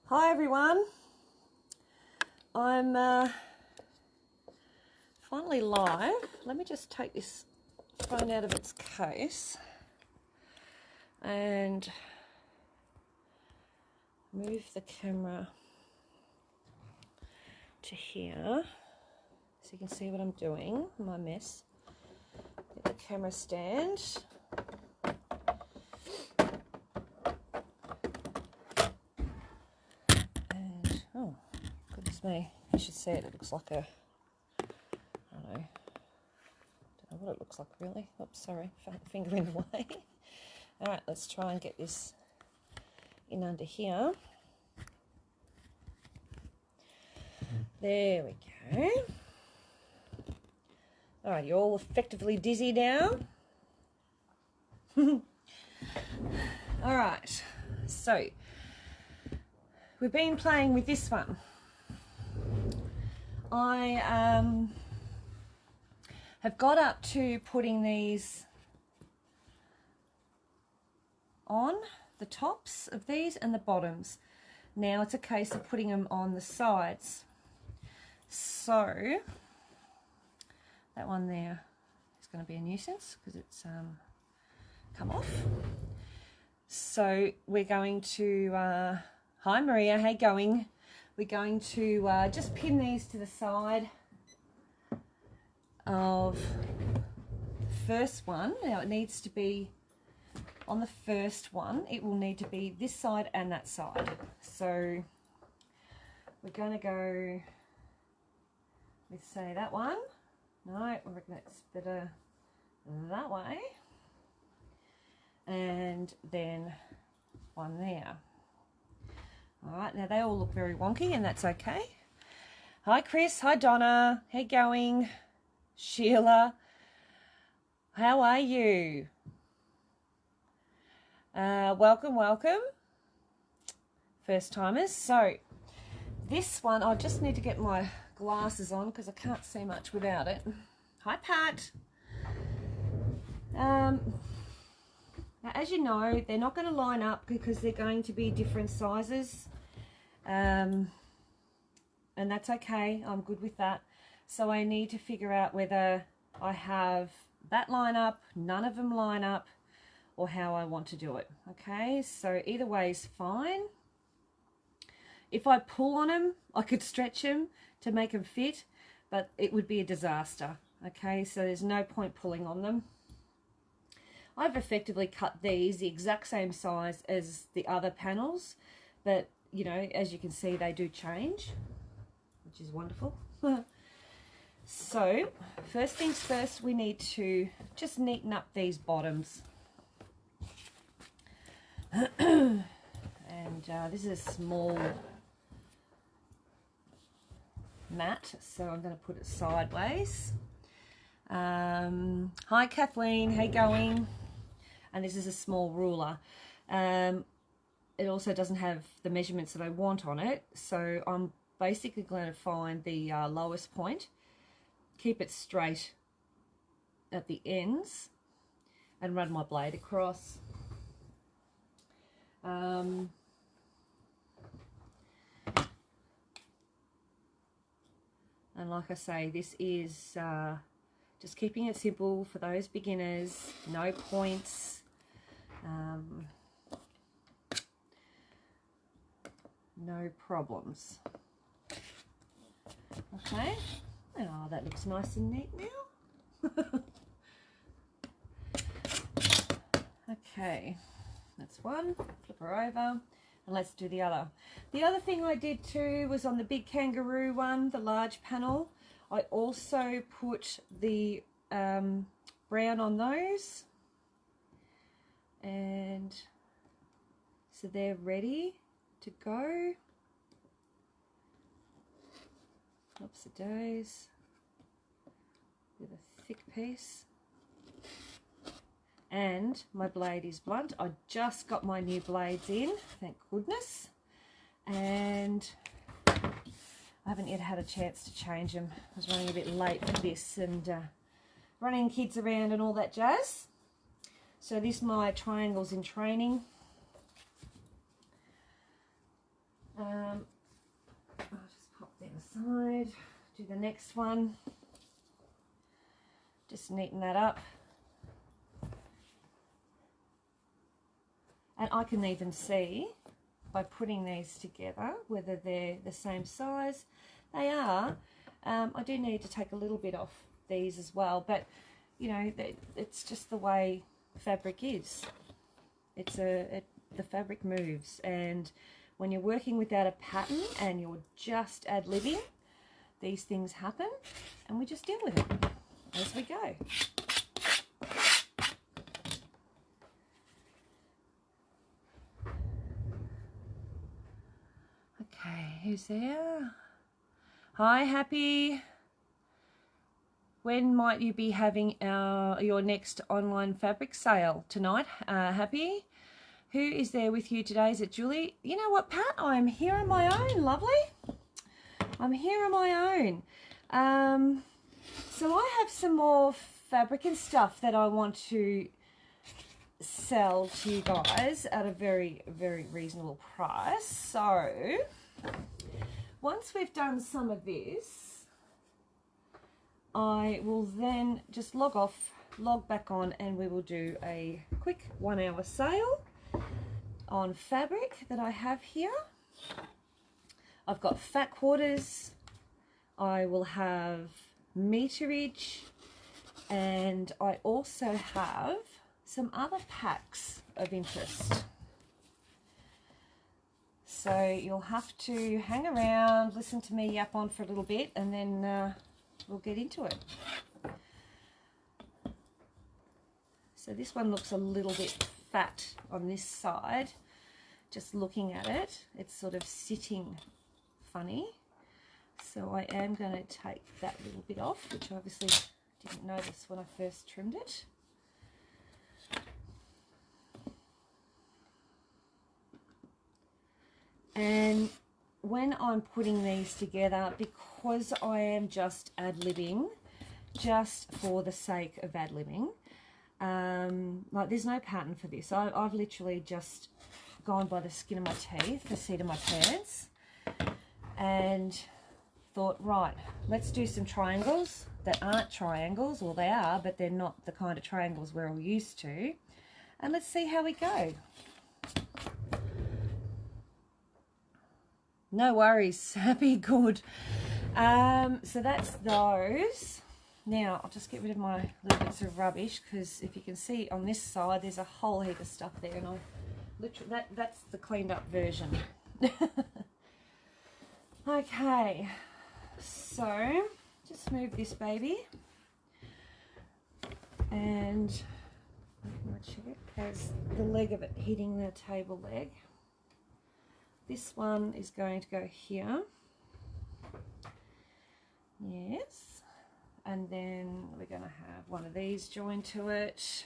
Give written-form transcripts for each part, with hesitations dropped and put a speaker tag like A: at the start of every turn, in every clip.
A: Hi everyone, I'm finally live. Let me just take this phone out of its case and move the camera to here so you can see what I'm doing, my mess. Get the camera stand. Oh, goodness me, you should see it. It looks like a, I don't know what it looks like really. Oops, sorry, finger in the way. All right, let's try and get this in under here. There we go. All right, you're all effectively dizzy now. All right, so we've been playing with this one. I have got up to putting these on, the tops of these and the bottoms. Now it's a case of putting them on the sides. So that one there is going to be a nuisance because it's come off. So we're going to, hi Maria, how you going? We're going to just pin these to the side of the first one. Now it needs to be on the first one, it will need to be this side and that side. So we're going to go with, say, that one. No, I reckon it's better that way. And then one there. All right, now they all look very wonky and that's okay. Hi Chris, hi Donna, how you going? Sheila, how are you? Welcome, welcome, first timers. So this one, I just need to get my glasses on because I can't see much without it. Hi Pat. Now as you know, they're not going to line up because they're going to be different sizes, and that's okay. I'm good with that. So I need to figure out whether I have that line up, none of them line up, or how I want to do it. Okay, so either way is fine. If I pull on them, I could stretch them to make them fit, but it would be a disaster. Okay, so there's no point pulling on them. I've effectively cut these the exact same size as the other panels, but you know, as you can see, they do change, which is wonderful. So first things first, we need to just neaten up these bottoms. And this is a small mat, so I'm going to put it sideways. Hi Kathleen, how you going? And this is a small ruler. It also doesn't have the measurements that I want on it, so I'm basically going to find the lowest point, keep it straight at the ends, and run my blade across. And like I say, this is just keeping it simple for those beginners, no points. No problems. Okay. Oh, that looks nice and neat now. Okay, that's one. Flip her over and let's do the other. The other thing I did too was on the big kangaroo one, the large panel, I also put the brown on those, and so they're ready to go. Oops a days, with a thick piece. And my blade is blunt. I just got my new blades in, thank goodness, and I haven't yet had a chance to change them. I was running a bit late for this and running kids around and all that jazz. So this my triangles in training. side, do the next one. Just neaten that up. And I can even see by putting these together whether they're the same size. They are. I do need to take a little bit off these as well, but you know, it's just the way fabric is. The fabric moves, and when you're working without a pattern and you're just ad-libbing, these things happen, and we just deal with it as we go. Okay, who's there? Hi, Happy. When might you be having your next online fabric sale? Tonight, Happy. Who is there with you today? Is it Julie? You know what, Pat? I'm here on my own, lovely. I'm here on my own. So I have some more fabric and stuff that I want to sell to you guys at a very, very reasonable price. So once we've done some of this, I will then just log off, log back on, and we will do a quick 1 hour sale on fabric that I have here. I've got fat quarters, I will have meterage, and I also have some other packs of interest. So you'll have to hang around, listen to me yap on for a little bit, and then we'll get into it. So this one looks a little bit fat on this side. Just looking at it, it's sort of sitting funny. So I am going to take that little bit off, which I obviously didn't notice when I first trimmed it. And when I'm putting these together, because I am just ad-libbing, just for the sake of ad-libbing, like there's no pattern for this. I've literally just gone by the skin of my teeth, the seat of my pants, and thought, right, let's do some triangles that aren't triangles, or they are, but they're not the kind of triangles we're all used to, and let's see how we go. No worries, Happy, good. So that's those. Now I'll just get rid of my little bits of rubbish, because if you can see on this side there's a whole heap of stuff there, and I literally that's the cleaned up version. Okay, so just move this baby, and it has the leg of it hitting the table leg. This one is going to go here. Yes. And then we're going to have one of these joined to it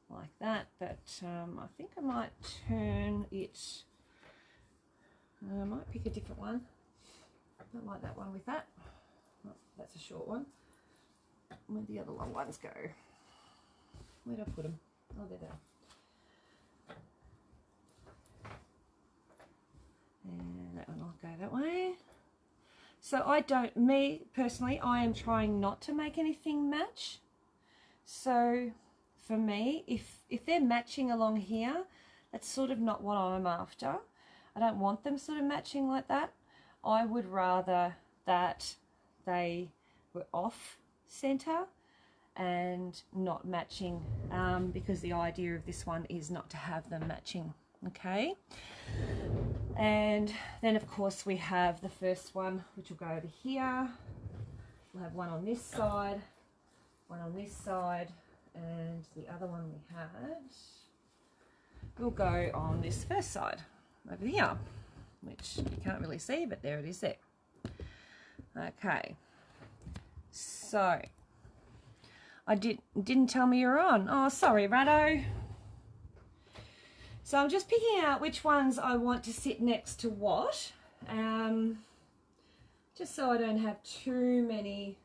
A: like that. But I think I might turn it, I might pick a different one. I don't like that one with that. Oh, that's a short one. Where'd the other long ones go? Where'd I put them? Oh, there they are. And that one will go that way. So me personally, I am trying not to make anything match. So for me, if they're matching along here, that's sort of not what I'm after. I don't want them sort of matching like that. I would rather that they were off center and not matching, because the idea of this one is not to have them matching. Okay, and then of course we have the first one, which will go over here. We'll have one on this side, one on this side, and the other one we had will go on this first side over here, which you can't really see, but there it is there. Okay, so I didn't tell me you're on. Oh, sorry, Rado. So I'm just picking out which ones I want to sit next to what, just so I don't have too many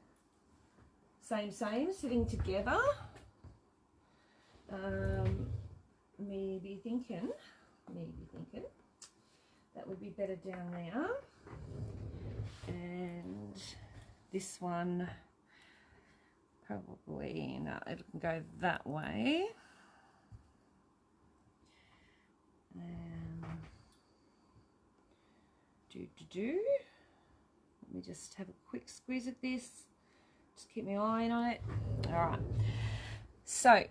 A: same sitting together. Maybe thinking that would be better down there. And this one, probably, no, it can go that way. Let me just have a quick squeeze of this. Just keep my eye on it. All right. So,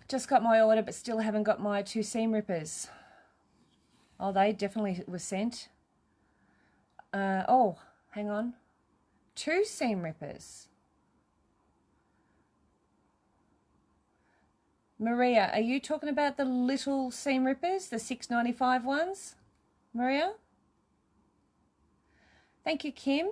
A: just got my order, but still haven't got my 2 seam rippers. Oh, they definitely were sent. Oh, hang on. 2 seam rippers. Maria, are you talking about the little seam rippers, the $6.95 ones? Maria? Thank you, Kim.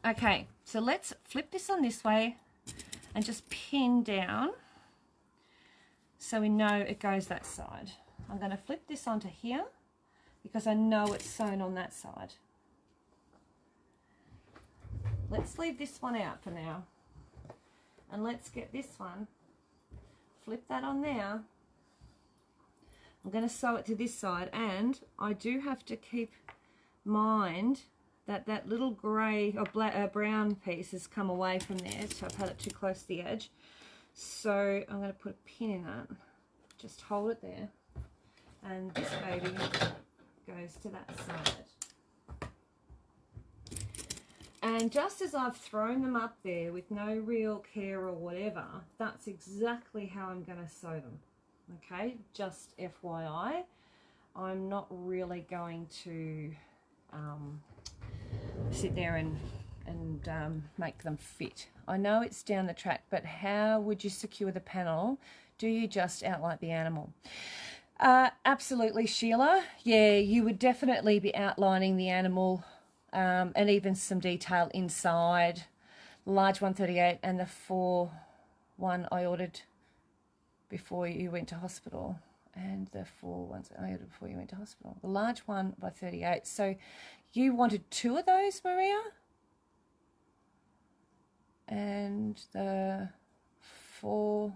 A: Okay, so let's flip this on this way and just pin down so we know it goes that side. I'm going to flip this onto here because I know it's sewn on that side. Let's leave this one out for now. And let's get this one, flip that on there. I'm going to sew it to this side, and I do have to keep mind that that little grey or black, brown piece has come away from there, so I've had it too close to the edge. So I'm going to put a pin in it, just hold it there, and this baby goes to that side. And just as I've thrown them up there with no real care or whatever, that's exactly how I'm going to sew them. Okay, just FYI, I'm not really going to sit there and make them fit. I know it's down the track, but how would you secure the panel? Do you just outline the animal? Absolutely, Sheila. Yeah, you would definitely be outlining the animal and even some detail inside. The large 138 and the 4 one I ordered before you went to hospital, and the 4 ones I ordered before you went to hospital. The large one by 38. So you wanted 2 of those, Maria? And the 4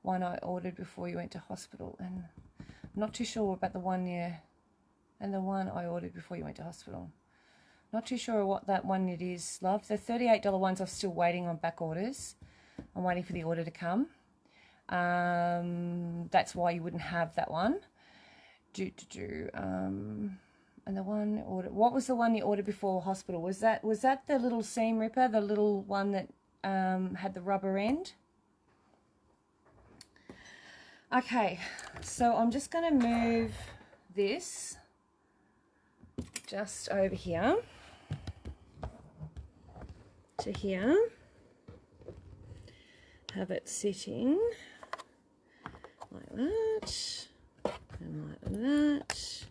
A: one I ordered before you went to hospital. And I'm not too sure about the one and the one I ordered before you went to hospital. Not too sure what that one it is, love. The $38 ones I'm still waiting on back orders. I'm waiting for the order to come. That's why you wouldn't have that one. And the one ordered, what was the one you ordered before hospital? Was that the little seam ripper, the little one that had the rubber end? Okay, so I'm just going to move this just over here to here. Have it sitting like that and like that.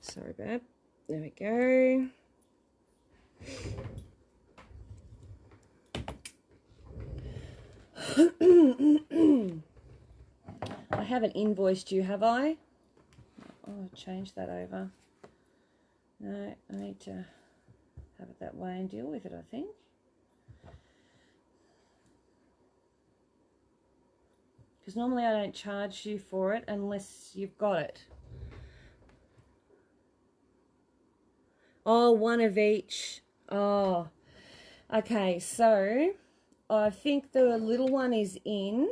A: Sorry, babe. There we go. I haven't invoiced you, have I? Oh, I'll change that over. No, I need to have it that way and deal with it, I think. Because normally I don't charge you for it unless you've got it. Oh, one of each. Oh, okay. So I think the little one is in.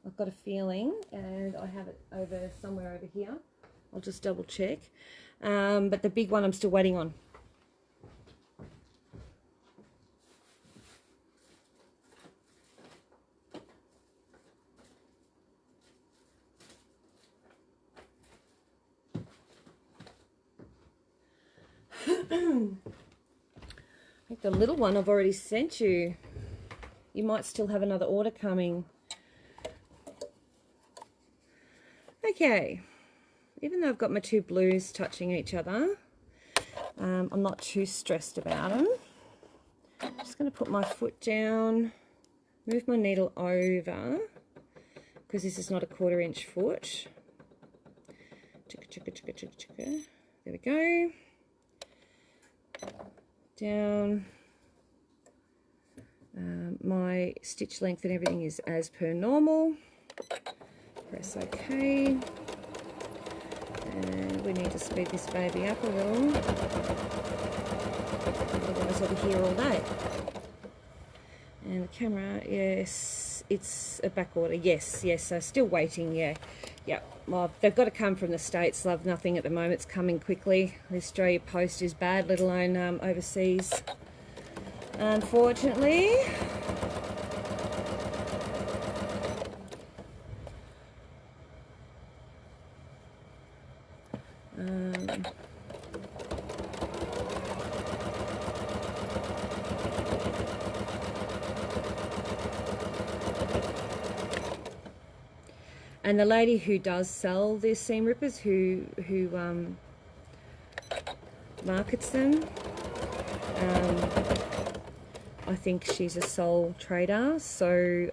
A: I've got a feeling, and I have it over somewhere over here. I'll just double check. But the big one I'm still waiting on. I think the little one I've already sent you. You might still have another order coming. Okay, even though I've got my 2 blues touching each other, I'm not too stressed about them. I'm just going to put my foot down, move my needle over, because this is not a 1/4 inch foot. There we go. Down. My stitch length and everything is as per normal. Press OK. And probably need to speed this baby up a little. Otherwise I'll be here all day. And the camera, yes, it's a back order. Yes, so still waiting, yeah. Well, they've got to come from the States, love. Nothing at the moment. It's coming quickly. The Australia Post is bad, let alone overseas, unfortunately. And the lady who does sell these seam rippers, who markets them, I think she's a sole trader. So,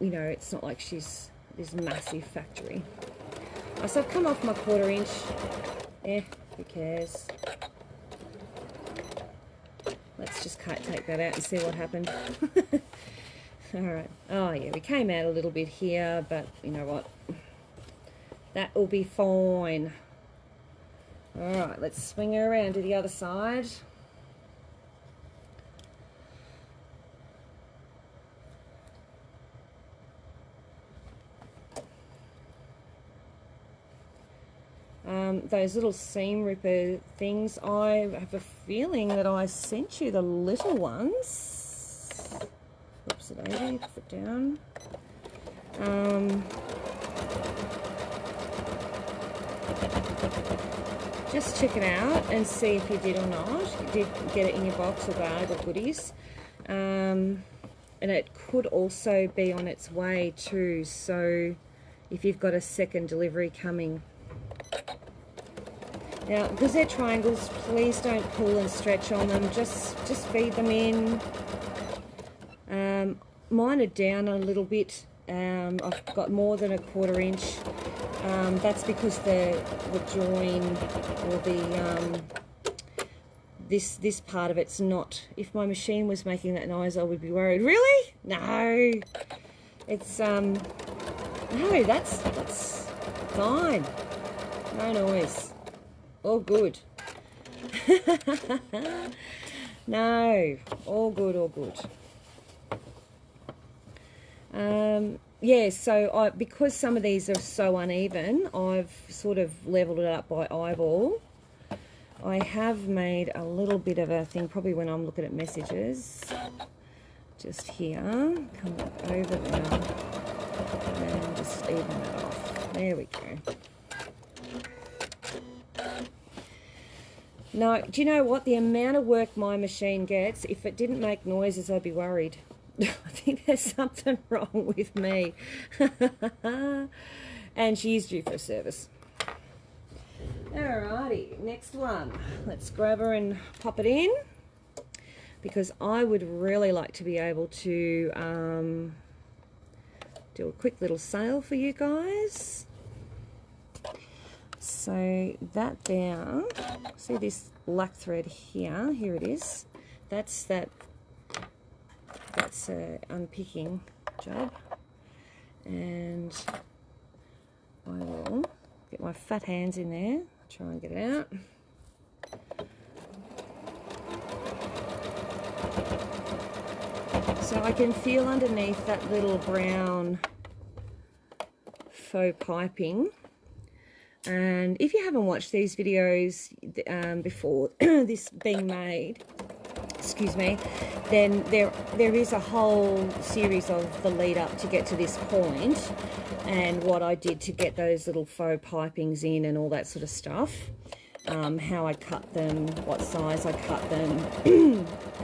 A: you know, it's not like she's this massive factory. So I've come off my 1/4 inch. Who cares? Let's just take that out and see what happened. Alright, oh yeah, we came out a little bit here, but you know what, that will be fine. Alright, let's swing her around to the other side. Those little seam ripper things, I have a feeling that I sent you the little ones. Oops, daisy, put down. Just check it out and see if you did or not. You did get it in your box or bag or goodies. And it could also be on its way too, so if you've got a second delivery coming. Now, because they're triangles, please don't pull and stretch on them. Just feed them in. Mine are down a little bit. I've got more than a 1/4 inch. That's because the join or the this part of it's not. If my machine was making that noise, I would be worried. Really? No. It's no. That's fine. No noise. All good. No. All good. All good. Yeah, so because some of these are so uneven, I've sort of leveled it up by eyeball. I have made a little bit of a thing, probably when I'm looking at messages, just here, come up over there, and just even that off. There we go. No, do you know what? The amount of work my machine gets, if it didn't make noises, I'd be worried. I think there's something wrong with me. And she's due for a service. Alrighty, next one. Let's grab her and pop it in, because I would really like to be able to do a quick little sale for you guys. So that there, see this black thread here? Here it is. That's an unpicking job, and I will get my fat hands in there, try and get it out. So I can feel underneath that little brown faux piping. And if you haven't watched these videos before this being made, excuse me, then there is a whole series of the lead up to get to this point, and what I did to get those little faux pipings in and all that sort of stuff, how I cut them, what size I cut them,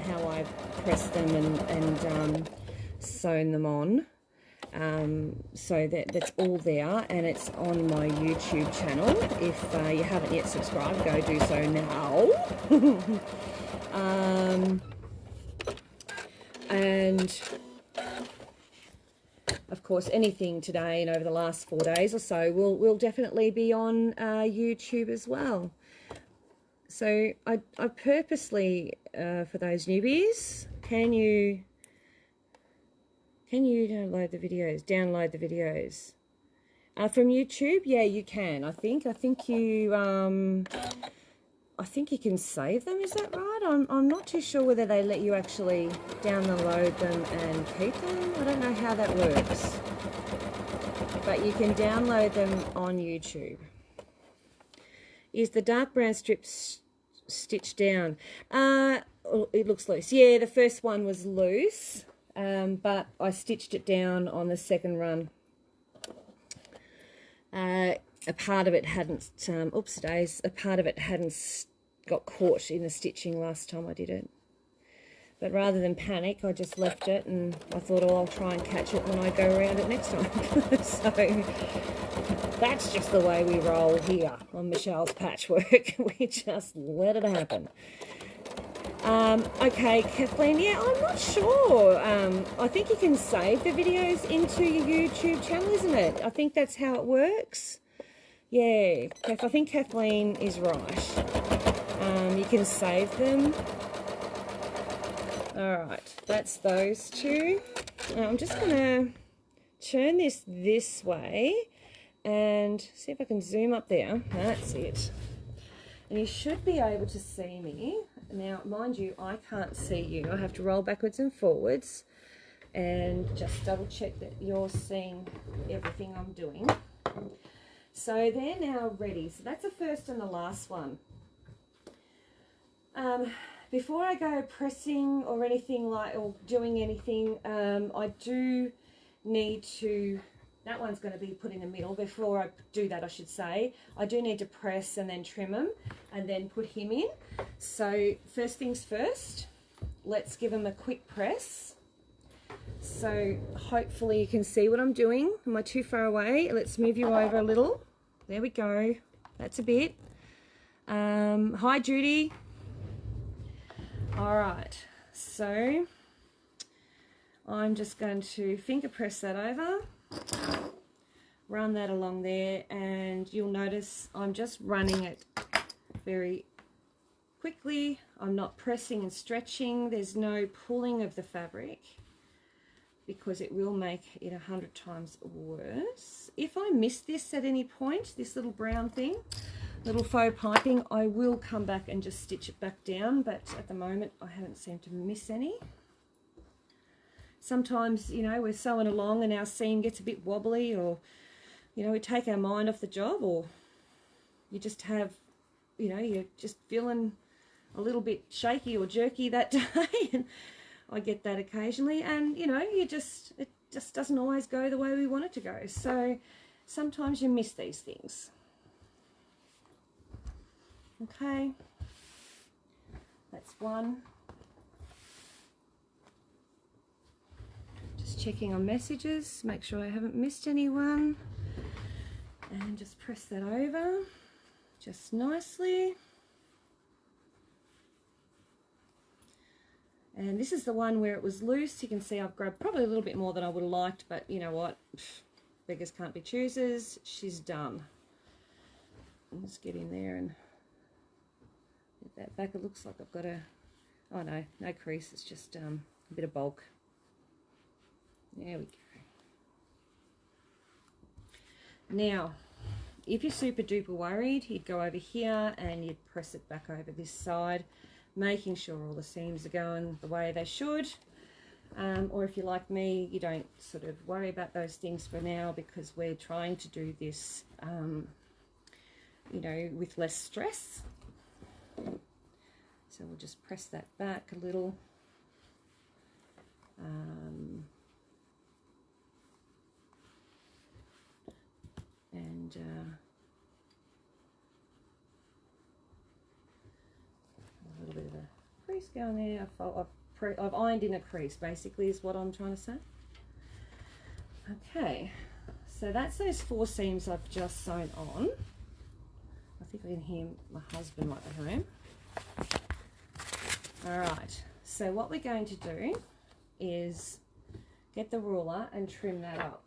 A: how I pressed them and sewn them on. So that's all there, and it's on my YouTube channel. If you haven't yet subscribed, go do so now. And of course, anything today and over the last 4 days or so will definitely be on YouTube as well. So I purposely, for those newbies, can you download the videos? From YouTube, yeah, you can. I think you can save them. Is that right? I'm not too sure whether they let you actually download them and keep them. I don't know how that works, but you can download them on YouTube. Is the dark brown strip stitched down? It looks loose. Yeah, the first one was loose, but I stitched it down on the second run. A part of it hadn't, a part of it hadn't got caught in the stitching last time I did it. But rather than panic, I just left it, and I thought, oh, I'll try and catch it when I go around it next time. So that's just the way we roll here on Michelle's Patchwork. We just let it happen. Okay, Kathleen, yeah, I'm not sure. I think you can save the videos into your YouTube channel, isn't it? I think that's how it works. Yeah, I think Kathleen is right. You can save them. Alright, that's those two. I'm just going to turn this way and see if I can zoom up there. That's it. And you should be able to see me. Now, mind you, I can't see you. I have to roll backwards and forwards and just double check that you're seeing everything I'm doing. So they're now ready. So that's the first and the last one. Before I go pressing or anything or doing anything, I do need to, that one's going to be put in the middle. Before I do that, I should say, I do need to press and then trim them and then put him in. So first things first, let's give him a quick press. So hopefully you can see what I'm doing. Am I too far away? Let's move you over a little. There we go. That's a bit. Hi, Judy. All right, so I'm just going to finger press that over, run that along there, and you'll notice I'm just running it very quickly. I'm not pressing and stretching. There's no pulling of the fabric because it will make it 100 times worse. If I miss this at any point, this little brown thing, little faux piping, I will come back and just stitch it back down, but at the moment I haven't seemed to miss any. Sometimes, you know, we're sewing along and our seam gets a bit wobbly, or, you know, we take our mind off the job, or you just have, you know, you're just feeling a little bit shaky or jerky that day, and I get that occasionally, and, you know, it just doesn't always go the way we want it to go. So sometimes you miss these things. Okay, that's one. Just checking on messages, make sure I haven't missed anyone. And just press that over, just nicely. And this is the one where it was loose. You can see I've grabbed probably a little bit more than I would have liked, but you know what? Beggars can't be choosers. She's done. I'll just get in there and get that back. It looks like I've got oh no, no crease, it's just a bit of bulk. There we go. Now, if you're super duper worried, you'd go over here and you'd press it back over this side, making sure all the seams are going the way they should. Or if you're like me, you don't sort of worry about those things for now, because we're trying to do this, you know, with less stress. So we'll just press that back a little. And a little bit of a crease going there. I've ironed in a crease, basically, is what I'm trying to say. Okay, so that's those 4 seams I've just sewn on. I think I can hear my husband might be home. Alright, so what we're going to do is get the ruler and trim that up.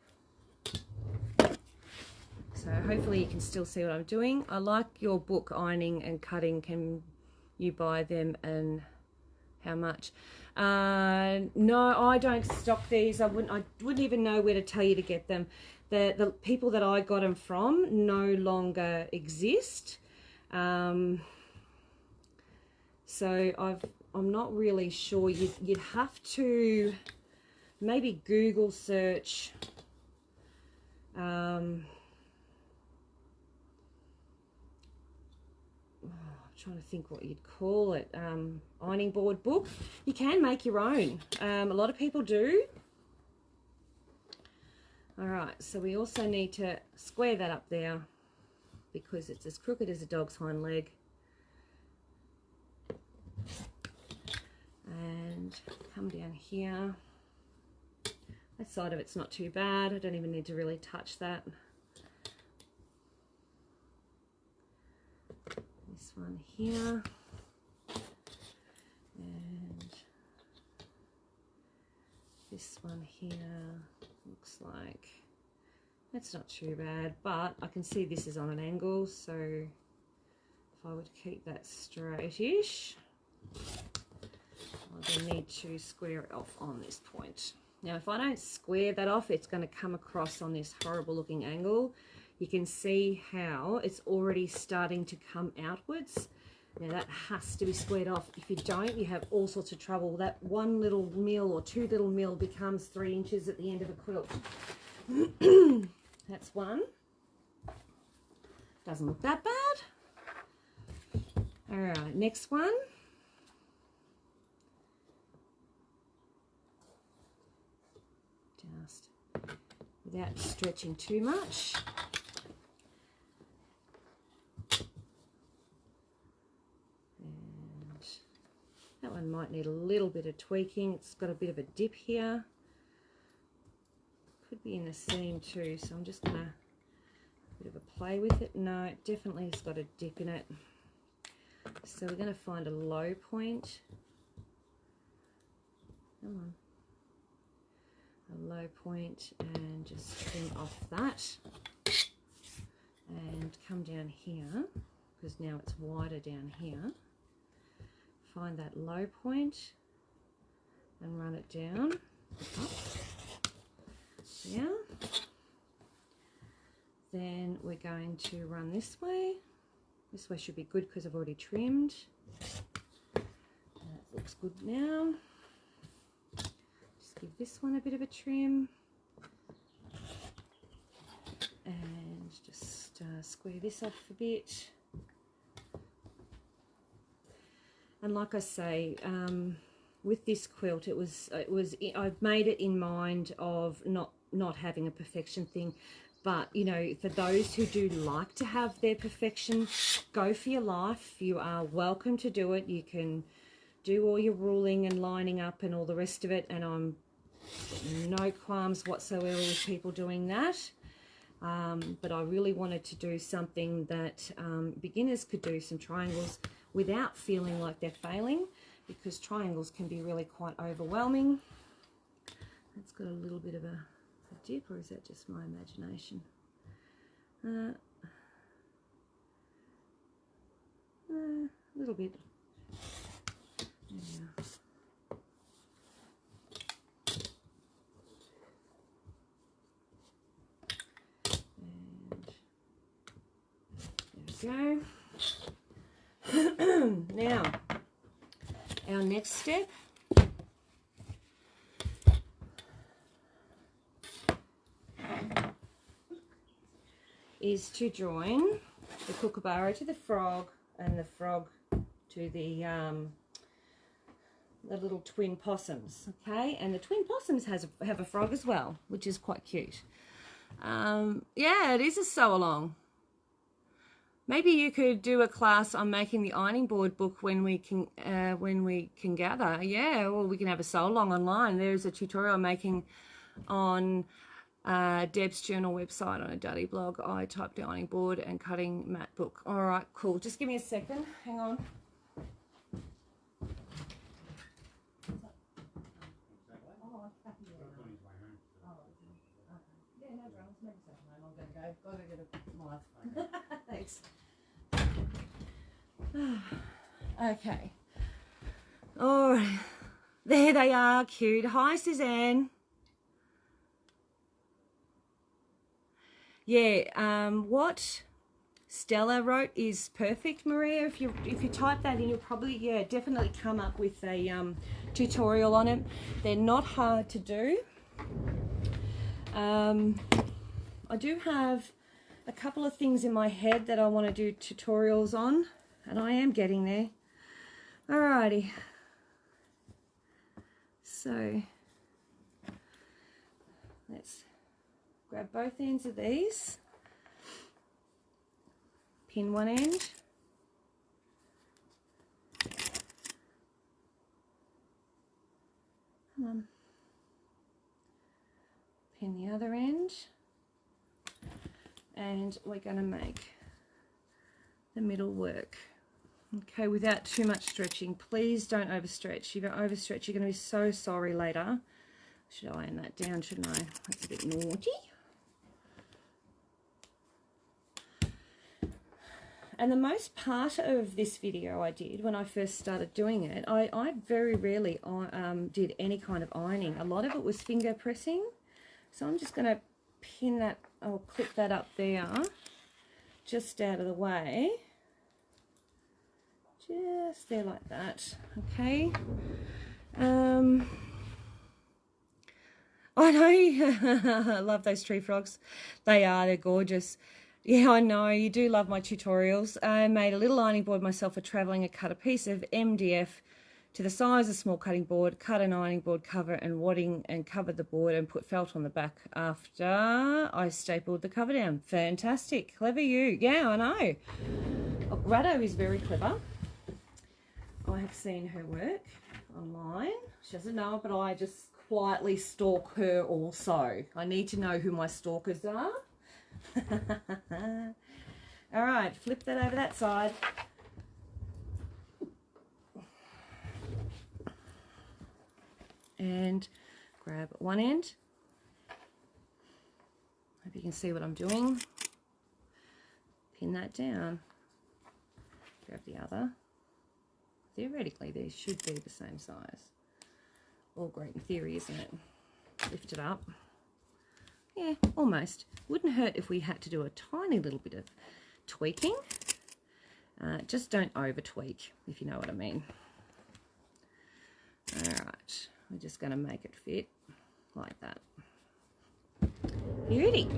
A: So hopefully you can still see what I'm doing. I like your book, Ironing and Cutting. Can you buy them and how much? No, I don't stock these. I wouldn't even know where to tell you to get them. The people that I got them from no longer exist. So I'm not really sure. You'd have to maybe Google search. Trying to think what you'd call it. Ironing board book. You can make your own. A lot of people do. All right, so we also need to square that up there because it's as crooked as a dog's hind leg. And come down here. That side of it's not too bad. I don't even need to really touch that. This one here. And this one here looks like that's not too bad, but I can see this is on an angle, so if I were to keep that straightish, I will need to square it off on this point. Now if I don't square that off, it's going to come across on this horrible looking angle. You can see how it's already starting to come outwards. Now that has to be squared off. If you don't, you have all sorts of trouble. That one little mil or two little mil becomes 3 inches at the end of a quilt. That's one. Doesn't look that bad. All right, next one. Just without stretching too much. That one might need a little bit of tweaking. It's got a bit of a dip here. Could be in the seam too, so I'm just going to a bit of a play with it. No, it definitely has got a dip in it. So we're going to find a low point. Come on. A low point and just trim off that. And come down here, because now it's wider down here. Find that low point and run it down, up, down. Then we're going to run this way. This way should be good because I've already trimmed. That looks good now. Just give this one a bit of a trim. And just square this off a bit. And like I say, with this quilt, I've made it in mind of not having a perfection thing, but you know, for those who do like to have their perfection, go for your life. You are welcome to do it. You can do all your ruling and lining up and all the rest of it, and I'm no qualms whatsoever with people doing that. But I really wanted to do something that beginners could do, some triangles, without feeling like they're failing, because triangles can be really quite overwhelming. That's got a little bit of a dip, or is that just my imagination? A little bit. Yeah. And there we go. Now, our next step is to join the kookaburra to the frog and the frog to the little twin possums, okay? And the twin possums have a frog as well, which is quite cute. Yeah, it is a sew along. Maybe you could do a class on making the ironing board book when we can gather. Yeah, or we can have a sew along online. There's a tutorial making on Deb's journal website on a Duddy blog. I typed ironing board and cutting mat book. All right, cool. Just give me a second. Hang on. Thanks. Okay. All right. There they are, cute. Hi, Suzanne. Yeah, what Stella wrote is perfect, Maria. If you type that in, you'll probably, definitely come up with a tutorial on it. They're not hard to do. I do have a couple of things in my head that I want to do tutorials on, and I am getting there. Alrighty. So let's grab both ends of these, pin one end, come on, pin the other end, and we're going to make the middle work. Okay, without too much stretching. Please don't overstretch. If you overstretch, you're going to be so sorry later. Should I iron that down, shouldn't I? That's a bit naughty. And the most part of this video I did when I first started doing it, I very rarely did any kind of ironing. A lot of it was finger pressing. So I'm just going to pin that, I'll clip that up there, just out of the way. Just there like that, okay. I know, I love those tree frogs. They're gorgeous. Yeah, I know, you do love my tutorials. I made a little ironing board myself for travelling. I cut a piece of MDF to the size of a small cutting board, cut an ironing board cover and wadding and covered the board and put felt on the back after I stapled the cover down. Fantastic, clever you. Yeah, I know. Oh, Rado is very clever. I have seen her work online. She doesn't know it, but I just quietly stalk her also. I need to know who my stalkers are. All right, flip that over that side. And grab one end. Hope you can see what I'm doing. Pin that down. Grab the other. Theoretically, these should be the same size. All great in theory, isn't it? Lift it up. Yeah, almost. Wouldn't hurt if we had to do a tiny little bit of tweaking. Just don't over tweak, if you know what I mean. Alright, we're just going to make it fit like that. Beauty.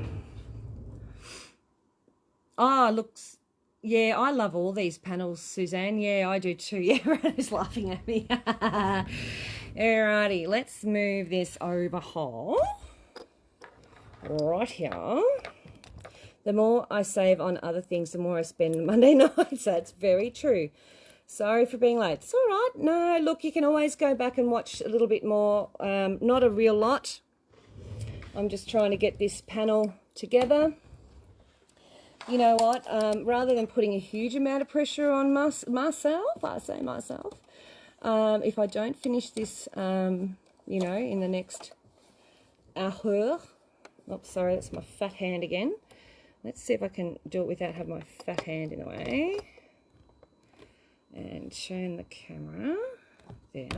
A: Oh, looks... Yeah, I love all these panels, Suzanne. Yeah, I do too. Yeah, Rana's laughing at me. Alrighty, let's move this over whole. Right here. The more I save on other things, the more I spend Monday nights. That's very true. Sorry for being late. It's all right. No, look, you can always go back and watch a little bit more. Not a real lot. I'm just trying to get this panel together. You know what, rather than putting a huge amount of pressure on myself, if I don't finish this, you know, in the next hour, oops, sorry, that's my fat hand again. Let's see if I can do it without having my fat hand in the way. And turn the camera, there,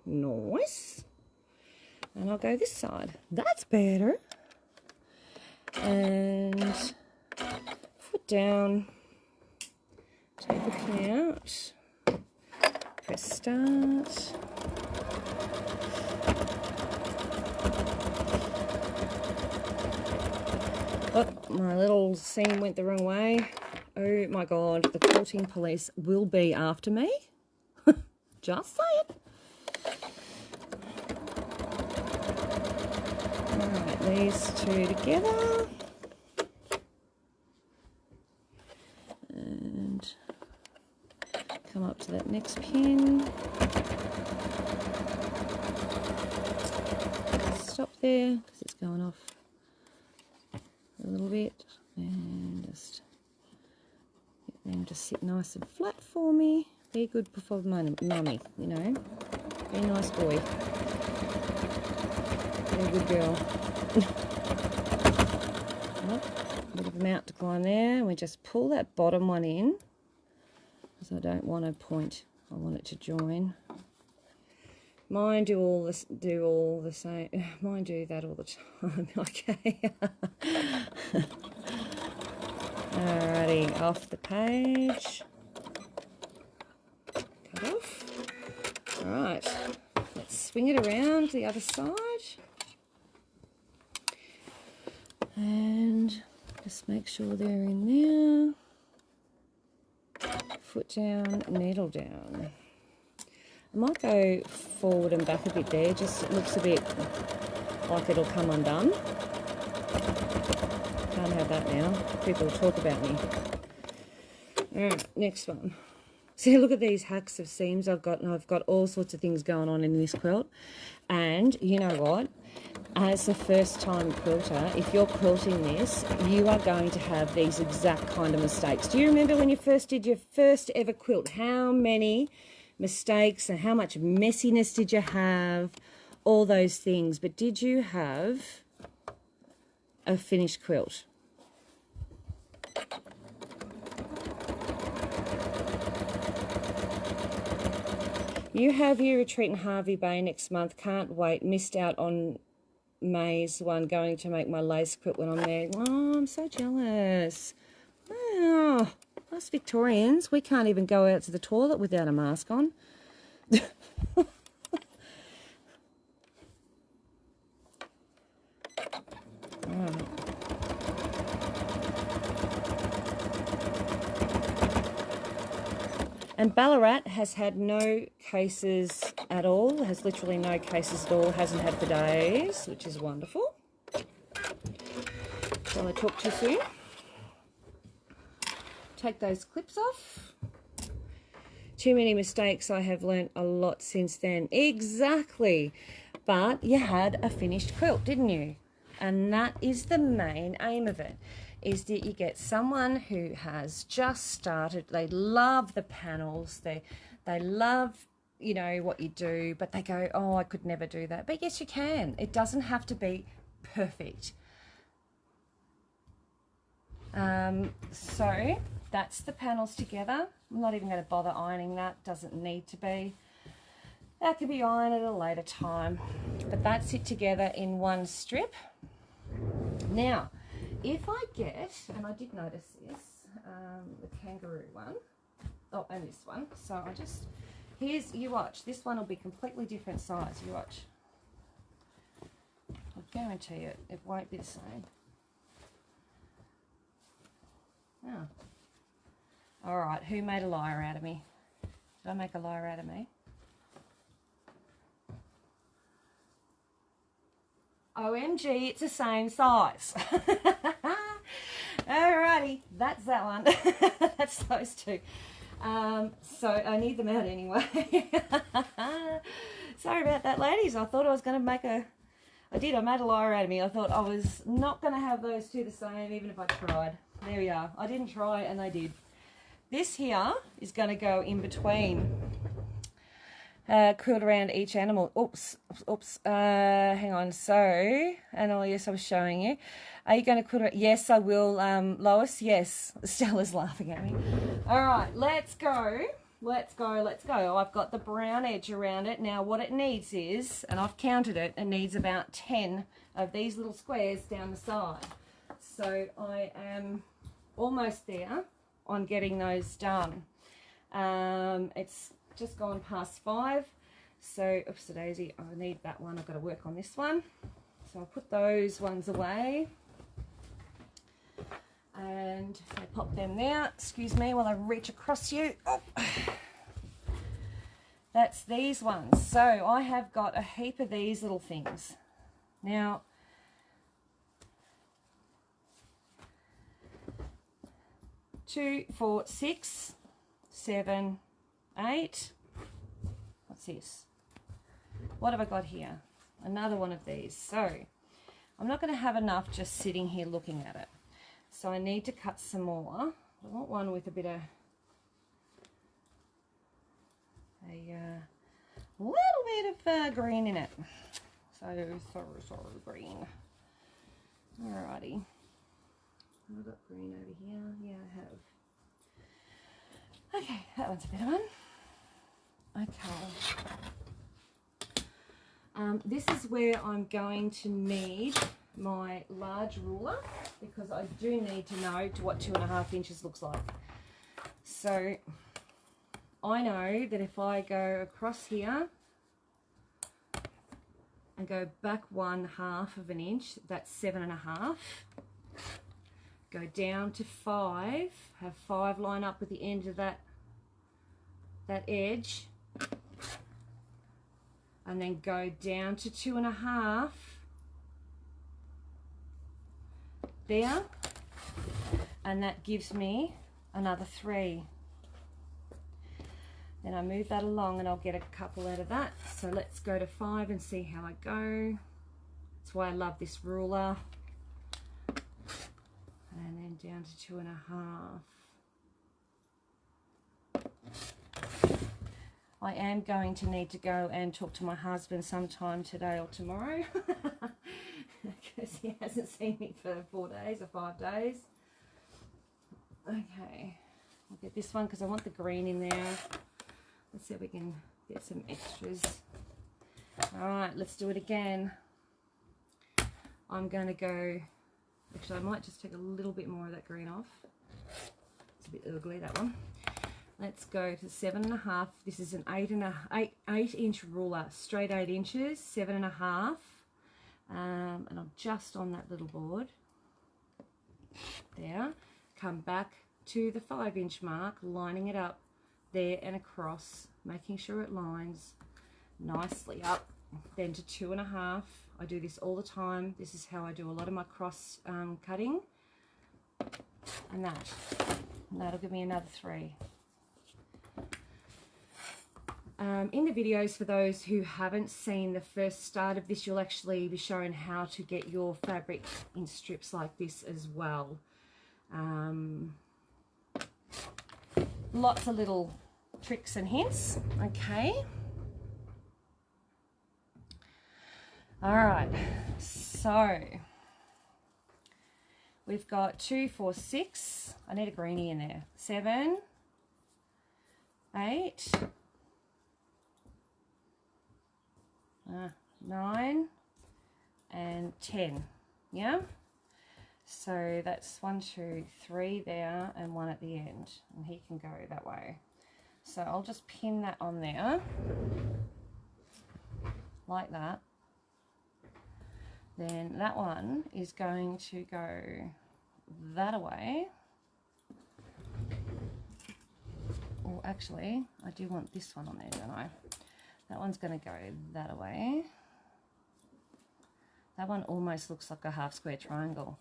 A: nice. And I'll go this side, that's better. And... foot down, take the pin out, press start. Oh, my little seam went the wrong way. Oh my God, the quilting police will be after me. Just saying. Alright, these two together. And come up to that next pin. Stop there because it's going off a little bit, and just get them to sit nice and flat for me. Be good before mummy, you know. Be a nice boy. Be a good girl. Bit of a mount to climb there. We just pull that bottom one in because I don't want to point. I want it to join. Mine do all the same. Mine do that all the time. Okay. Alrighty, off the page. Cut off. Alright, let's swing it around the other side. And just make sure they're in there. Foot down, needle down. I might go forward and back a bit there, just it looks a bit like it'll come undone. Can't have that now. People talk about me. Alright, next one. See, look at these hacks of seams I've got, and I've got all sorts of things going on in this quilt. And you know what? As a first-time quilter, if you're quilting this, you are going to have these exact kind of mistakes. Do you remember when you first did your first ever quilt? How many mistakes and how much messiness did you have? All those things. But did you have a finished quilt? You have your retreat in Harvey Bay next month. Can't wait. Missed out on May's one. Going to make my lace quilt when I'm there. Oh, I'm so jealous. Oh, us Victorians, we can't even go out to the toilet without a mask on. And Ballarat has had no cases at all, has literally no cases at all, hasn't had for days, which is wonderful. Shall I talk too soon? Take those clips off. Too many mistakes. I have learnt a lot since then. Exactly. But you had a finished quilt, didn't you? And that is the main aim of it, is that you get someone who has just started. They love the panels. They love, you know, what you do, but they go, oh, I could never do that. But yes, you can. It doesn't have to be perfect. So that's the panels together. I'm not even going to bother ironing that. Doesn't need to be. That could be ironed at a later time. But that's it together in one strip. Now, if I get, and I did notice this, the kangaroo one, oh, and this one. So I just, here's, you watch, this one will be completely different size. You watch. I guarantee it won't be the same. Oh. All right, who made a liar out of me? Did I make a liar out of me? OMG, it's the same size. Alrighty, that's that one. That's those two. So I need them out anyway. Sorry about that, ladies. I thought I was going to make a... I made a liar out of me. I thought I was not going to have those two the same, even if I tried. There we are. I didn't try, and they did. This here is going to go in between. Quilt around each animal. Oops. Hang on. So, and oh yes, I was showing you. Are you going to quilt? Yes, I will. Lois. Yes. Stella's laughing at me. All right, let's go. Let's go. I've got the brown edge around it. Now, what it needs is, and I've counted it, it needs about 10 of these little squares down the side. So I am almost there on getting those done. It's just gone past 5, so oops a daisy, I need that one. I've got to work on this one, so I'll put those ones away and I pop them there. Excuse me while I reach across you. Oh. That's these ones. So I have got a heap of these little things. Now 2, 4, 6, 7, 8. What's this? What have I got here? Another one of these. So I'm not going to have enough just sitting here looking at it. So I need to cut some more. I want one with a bit of a little bit of green in it. So sorry, green. Alrighty. I've got green over here. Yeah, I have. Okay, that one's a better one. Okay. This is where I'm going to need my large ruler, because I do need to know what 2.5 inches looks like. So I know that if I go across here and go back 1/2 of an inch, that's 7.5. Go down to 5, have 5 line up with the end of that edge, and then go down to 2.5 there, and that gives me another 3. Then I move that along and I'll get a couple out of that. So let's go to 5 and see how I go. That's why I love this ruler. And then down to 2.5. I am going to need to go and talk to my husband sometime today or tomorrow, because he hasn't seen me for 4 days or 5 days. Okay, I'll get this one because I want the green in there. Let's see if we can get some extras. All right, let's do it again. I'm going to go, actually I might just take a little bit more of that green off. It's a bit ugly, that one. Let's go to 7.5. This is an 8 inch ruler, straight 8 inches, 7.5. And I'm just on that little board there. Come back to the 5 inch mark, lining it up there and across, making sure it lines nicely up. Then to 2.5. I do this all the time. This is how I do a lot of my cross cutting. And that'll give me another 3. In the videos, for those who haven't seen the first start of this, you'll actually be shown how to get your fabric in strips like this as well. Lots of little tricks and hints. Okay. All right. So we've got 2, 4, 6. I need a greenie in there. 7, 8. 9 and 10. Yeah, so that's 1, 2, 3 there and 1 at the end, and he can go that way. So I'll just pin that on there like that. Then that one is going to go that away. Or actually, I do want this one on there, don't I? That one's going to go that way. That one almost looks like a half square triangle.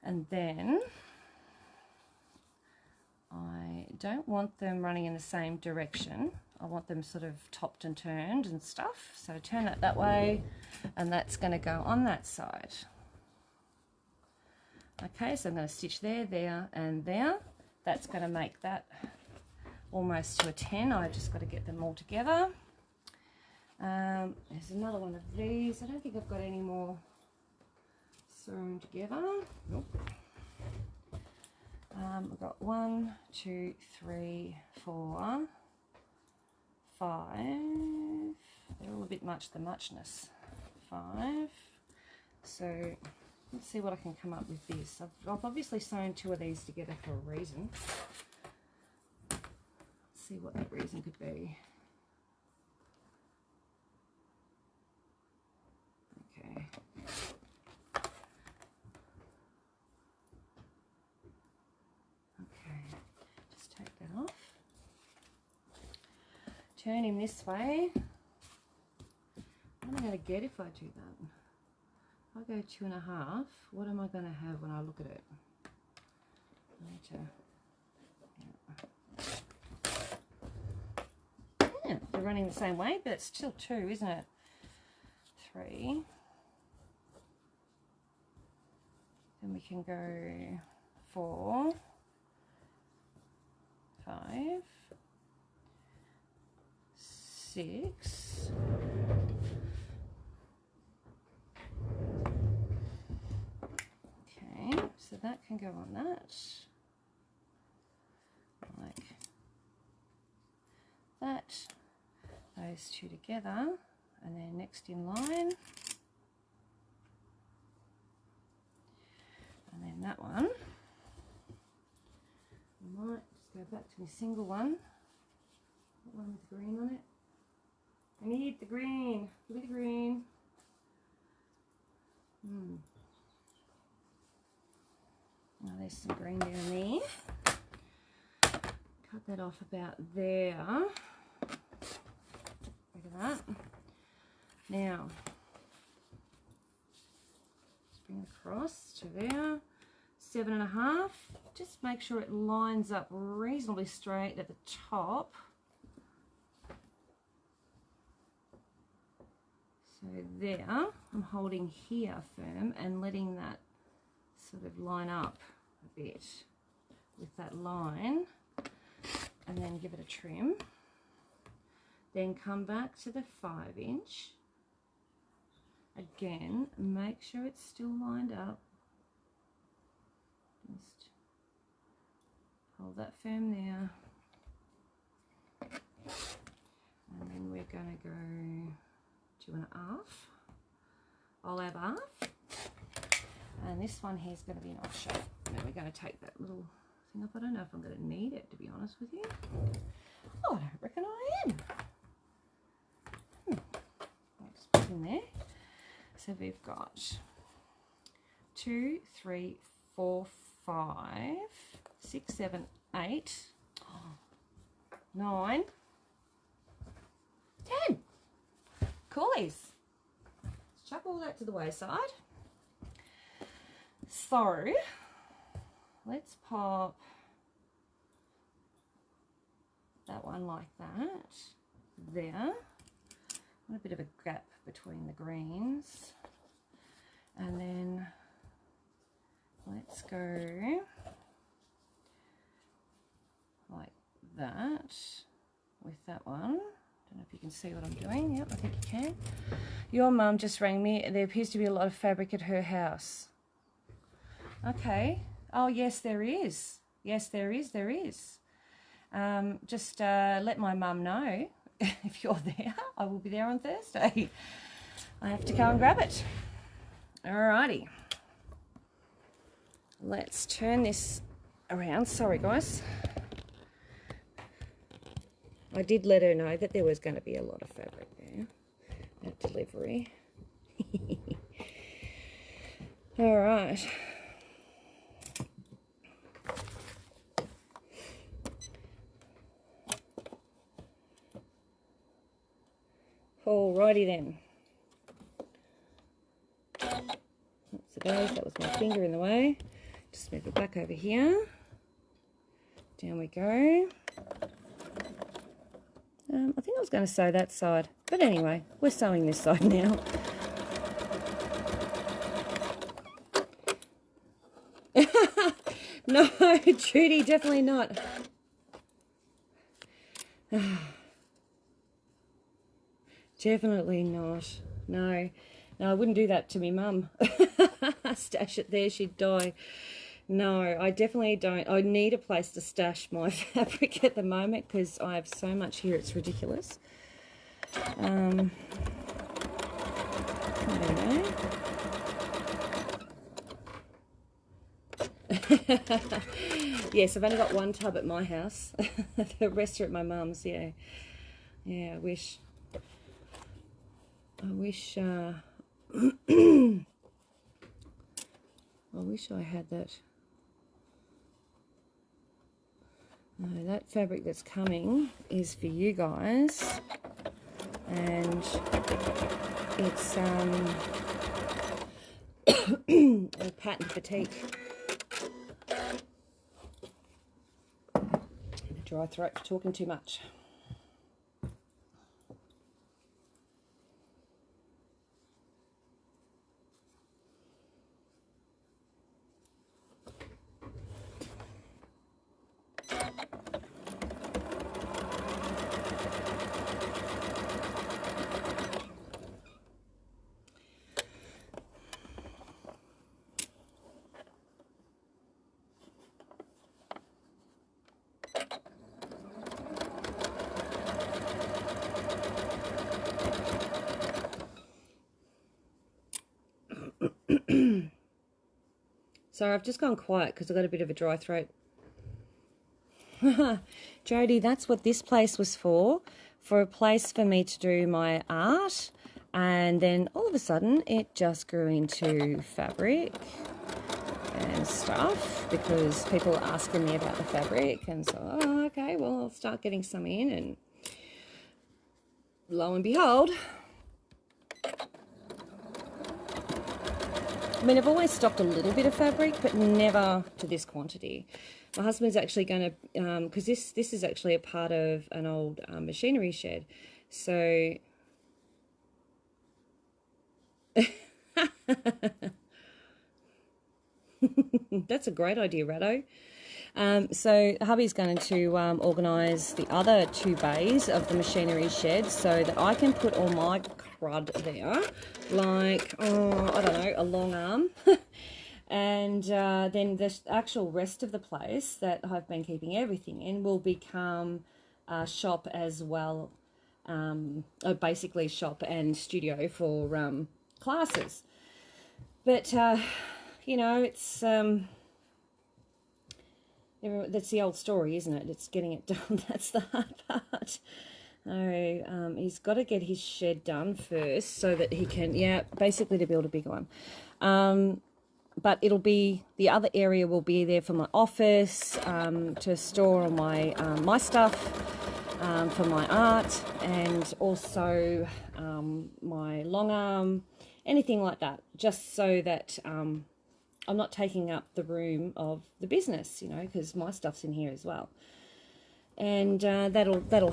A: And then I don't want them running in the same direction. I want them sort of topped and turned and stuff. So turn that way, and that's going to go on that side. Okay, so I'm going to stitch there, there, and there. That's going to make that almost to a 10. I've just got to get them all together. There's another one of these. I don't think I've got any more sewn together. Nope. I've got 1, 2, 3, 4, 5. They're all a bit much, the muchness. 5. So let's see what I can come up with this. I've obviously sewn 2 of these together for a reason. Let's see what that reason could be. Okay. Okay, just take that off. Turn him this way. What am I going to get if I do that? If I go 2.5, what am I going to have when I look at it? I need to... Yeah, they're running the same way, but it's still 2, isn't it? 3. Then we can go 4, 5, 6. Okay, so that can go on that, like those two together, and then next in line, and then that one. I might just go back to my single one. That one with the green on it. I need the green. Give me the green. Now there's some green down there. Cut that off about there. Look at that. Now, just bring it across to there. 7.5. Just make sure it lines up reasonably straight at the top. So there, I'm holding here firm and letting that sort of line up a bit with that line, and then give it a trim. Then come back to the 5-inch. Again, make sure it's still lined up. Just hold that firm there. And then we're going to go 2.5. I'll have half. And this one here is going to be an off shape. And then we're going to take that little thing up. I don't know if I'm going to need it, to be honest with you. Oh, I don't reckon I am. I'll just put it in there. So we've got 2, 3, 4, 5, 6, 7, 8, 9, 10. Coolies. Let's chuck all that to the wayside. So let's pop that one like that there. A bit of a gap between the greens, and then let's go like that with that one. Don't know if you can see what I'm doing. Yep, I think you can. Your mum just rang me. There appears to be a lot of fabric at her house. Okay. Oh, yes, there is. Yes, there is. There is. Just let my mum know if you're there. I will be there on Thursday. I have to go and grab it. Alrighty. Let's turn this around. Sorry, guys. I did let her know that there was going to be a lot of fabric there at delivery. All right. Alrighty then. That's the base. That was my finger in the way. Just move it back over here. Down we go. I think I was going to sew that side, but anyway, we're sewing this side now. No, Trudy, definitely not. Definitely not. No, I wouldn't do that to me mum. Stash it there, she'd die. No, I definitely don't. I need a place to stash my fabric at the moment because I have so much here, it's ridiculous. I don't know. Yes, I've only got one tub at my house. The rest are at my mum's, yeah. Yeah, I wish I wish I had that. No, that fabric that's coming is for you guys, and it's a pattern batik. Dry throat for talking too much. Sorry, I've just gone quiet because I've got a bit of a dry throat. Jody, that's what this place was for a place for me to do my art. And then all of a sudden it just grew into fabric and stuff because people are asking me about the fabric. And so, oh, okay, well, I'll start getting some in. And lo and behold, I mean, I've always stocked a little bit of fabric, but never to this quantity. My husband's actually going to, because this is actually a part of an old machinery shed. So, that's a great idea, Rado. So hubby's going to organise the other 2 bays of the machinery shed so that I can put all my crud there, like, oh, I don't know, a long arm. And then the actual rest of the place that I've been keeping everything in will become a shop as well, basically shop and studio for classes. But, you know, it's... that's the old story, isn't it? It's getting it done. That's the hard part. Oh, he's got to get his shed done first so that he can, yeah, basically to build a bigger one. But it'll be, the other area will be there for my office, to store all my my stuff, for my art, and also my long arm, anything like that, just so that I'm not taking up the room of the business, you know, because my stuff's in here as well. And that'll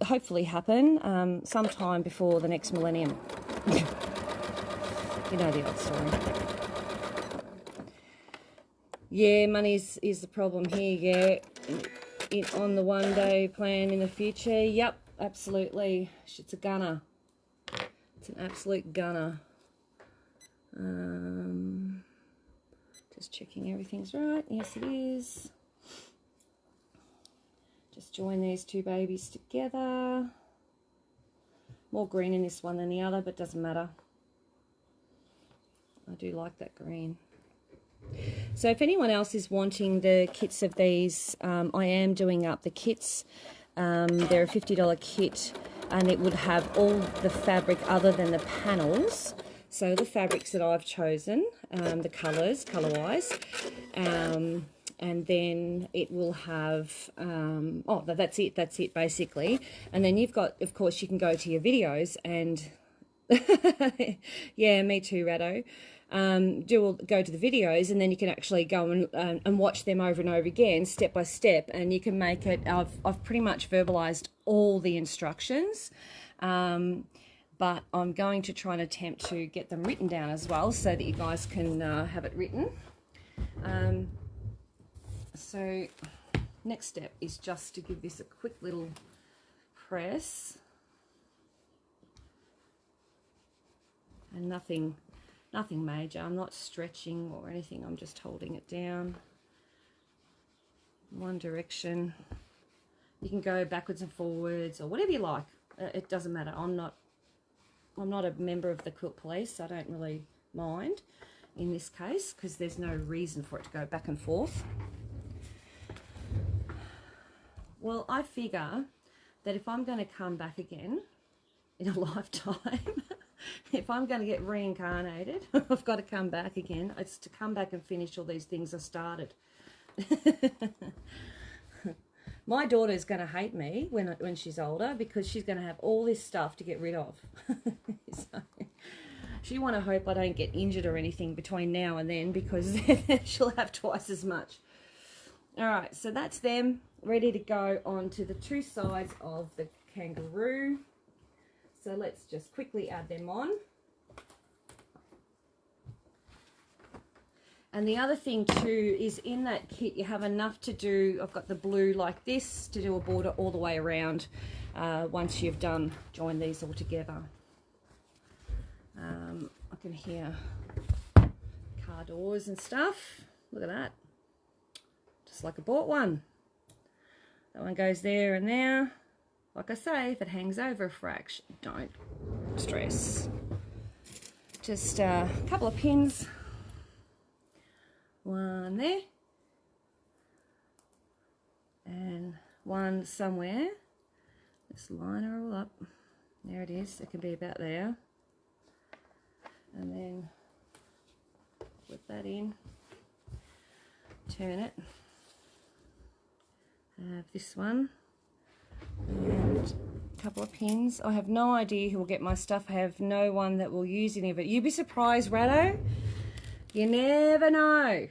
A: hopefully happen sometime before the next millennium. You know the old story. Yeah, money is the problem here, yeah. On the 1-day plan in the future, yep, absolutely. It's a gunner. It's an absolute gunner. Just checking everything's right. Yes, it is. Just join these 2 babies together. More green in this one than the other, but doesn't matter. I do like that green. So if anyone else is wanting the kits of these, I am doing up the kits. They're a $50 kit, and it would have all the fabric other than the panels. So the fabrics that I've chosen, the colours, colour-wise, and then it will have, oh, that's it basically. And then you've got, of course, you can go to your videos and, yeah, me too, Rado. Go to the videos, and then you can actually go and watch them over and over again, step by step, and you can make it. I've pretty much verbalized all the instructions, but I'm going to try and attempt to get them written down as well, so that you guys can have it written. So next step is just to give this a quick little press, and nothing major. I'm not stretching or anything. I'm just holding it down one direction. You can go backwards and forwards or whatever you like. It doesn't matter. I'm not a member of the quilt police. I don't really mind in this case because there's no reason for it to go back and forth. Well, I figure that if I'm going to come back again in a lifetime, if I'm going to get reincarnated, I've got to come back again. It's to come back and finish all these things I started. My daughter's going to hate me when she's older because she's going to have all this stuff to get rid of. So, she want to hope I don't get injured or anything between now and then because she'll have twice as much. All right, so that's them ready to go on to the 2 sides of the kangaroo. So let's just quickly add them on. And the other thing too is in that kit you have enough to do, I've got the blue like this, to do a border all the way around once you've joined these all together. I can hear car doors and stuff. Look at that. Just like I bought one. That one goes there and there. Like I say, if it hangs over a fraction, don't stress. Just a couple of pins One there. And one somewhere. Let's line her all up. There it is. It can be about there. And then put that in. Turn it. I have this one. And a couple of pins. I have no idea who will get my stuff. I have no one that will use any of it. You'd be surprised, Rado. You never know.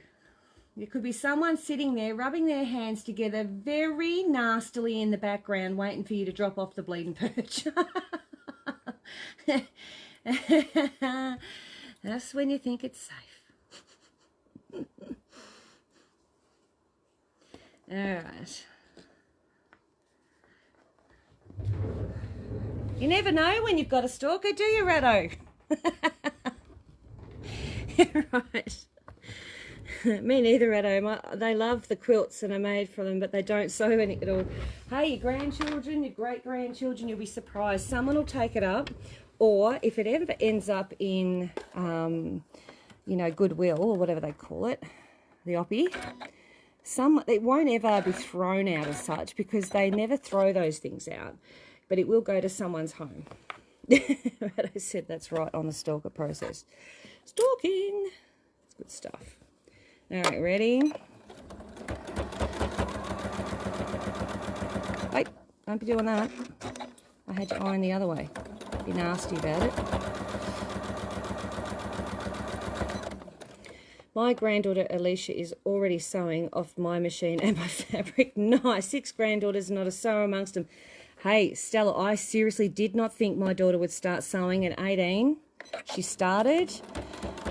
A: There could be someone sitting there rubbing their hands together very nastily in the background waiting for you to drop off the bleeding perch. That's when you think it's safe. Alright. You never know when you've got a stalker, do you, Rado? Right. Me neither, Rado. They love the quilts and are made for them, but they don't sew any at all. Hey, your grandchildren, your great-grandchildren, you'll be surprised. Someone will take it up, or if it ever ends up in, you know, Goodwill or whatever they call it, the oppie, it won't ever be thrown out as such because they never throw those things out, but it will go to someone's home. Rado said that's right on the stalker process. Stalking. It's good stuff. All right, ready? Wait, don't be doing that. I had your iron the other way. Be nasty about it. My granddaughter Alicia is already sewing off my machine and my fabric. Nice. 6 granddaughters, not a sewer amongst them. Hey, Stella, I seriously did not think my daughter would start sewing at 18. She started.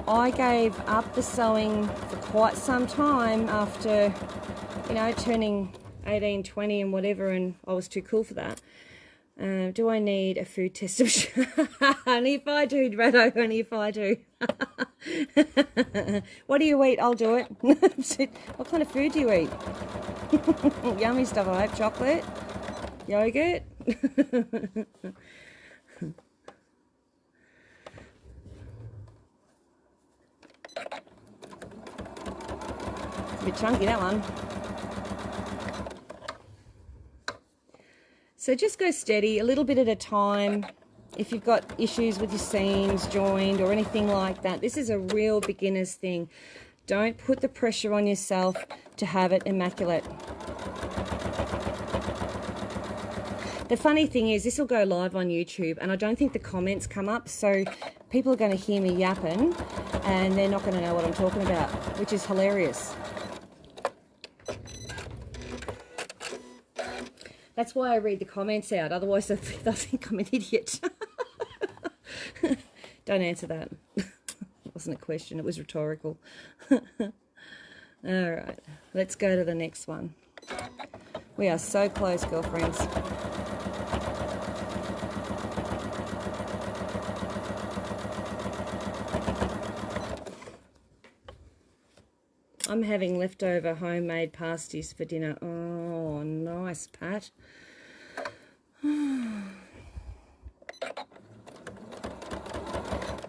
A: I gave up the sewing for quite some time after, you know, turning 18, 20 and whatever, and I was too cool for that. Do I need a food test? Only if I do, Rado, only if I do. What do you eat? I'll do it. What kind of food do you eat? Yummy stuff, I hope. Chocolate? Yogurt? A bit chunky, that one. So just go steady, a little bit at a time. If you've got issues with your seams joined or anything like that, this is a real beginner's thing. Don't put the pressure on yourself to have it immaculate. The funny thing is, this will go live on YouTube, and I don't think the comments come up, so people are going to hear me yapping, and they're not going to know what I'm talking about, which is hilarious. That's why I read the comments out, otherwise they'll think I'm an idiot. Don't answer that. It wasn't a question, it was rhetorical. Alright, let's go to the next one. We are so close, girlfriends. I'm having leftover homemade pasties for dinner. Oh, nice, Pat.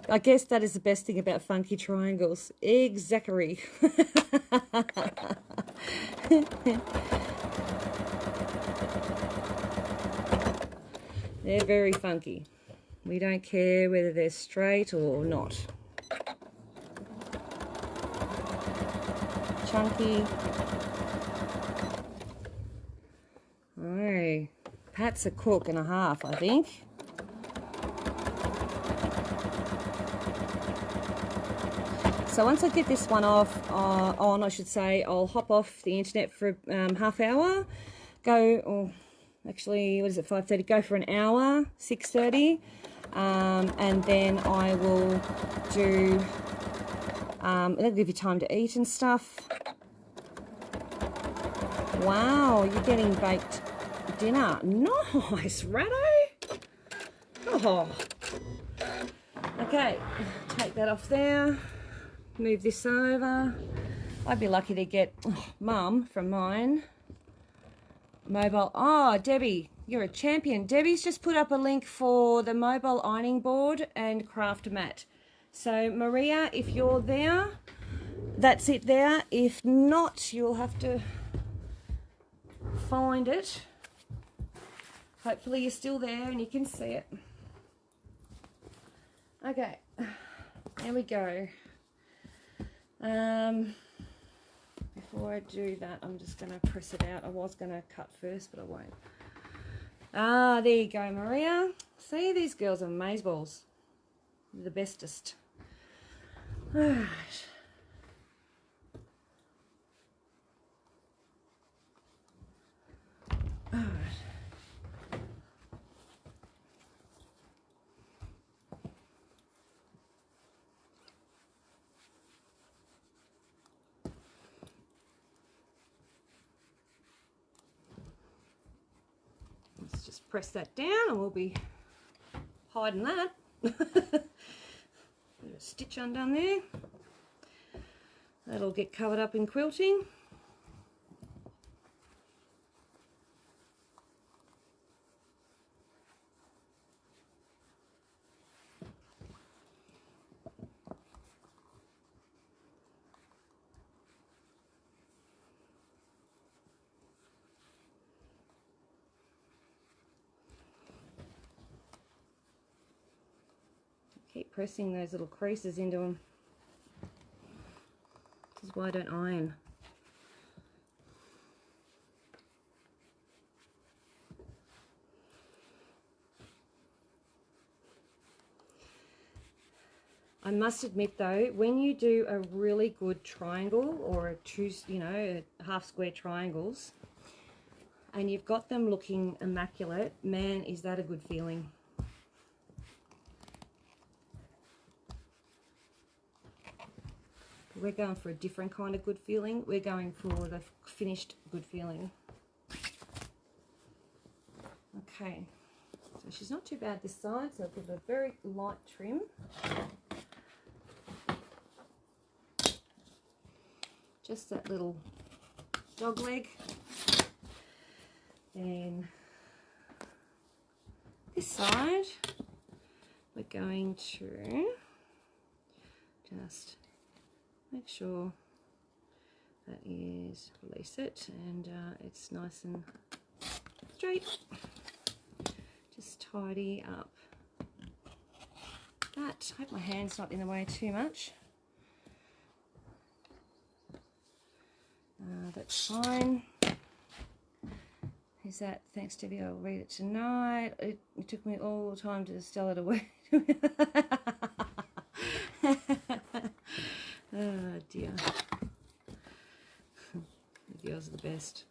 A: I guess that is the best thing about funky triangles. Exactly. They're very funky. We don't care whether they're straight or not. Chunky. Oh, Pat's a cook and a half, I think. So once I get this one off, I should say, I'll hop off the internet for half hour. Go, actually, what is it, 5:30? Go for an hour, 6:30. And then I will do, that'll give you time to eat and stuff. Wow, you're getting baked dinner. Nice, Rado. Oh. Okay, take that off there. Move this over. I'd be lucky to get Mum from mine. Mobile. Oh, Debbie, you're a champion. Debbie's just put up a link for the mobile ironing board and craft mat. So Maria, if you're there, that's it there. If not, you'll have to find it. Hopefully you're still there and you can see it. Okay, there we go. Before I do that, I'm just going to press it out. I was going to cut first, but I won't. Ah, there you go, Maria. See, these girls are amazeballs. They're the bestest. All right. All right. Let's just press that down and we'll be hiding that. Bit of a stitch undone there. That'll get covered up in quilting. Keep pressing those little creases into them. This is why I don't iron. I must admit though, when you do a really good triangle or a two, you know, half square triangles, and you've got them looking immaculate, man, is that a good feeling. We're going for a different kind of good feeling. We're going for the finished good feeling. Okay, so she's not too bad this side, so I'll give her a very light trim. Just that little dog leg. Then this side, we're going to just make sure that is, release it, and it's nice and straight. Just tidy up that. I hope my hand's not in the way too much. That's fine. Is that, thanks Debbie, I'll read it tonight. It took me all the time to spell it away. Oh dear. The girls are the best.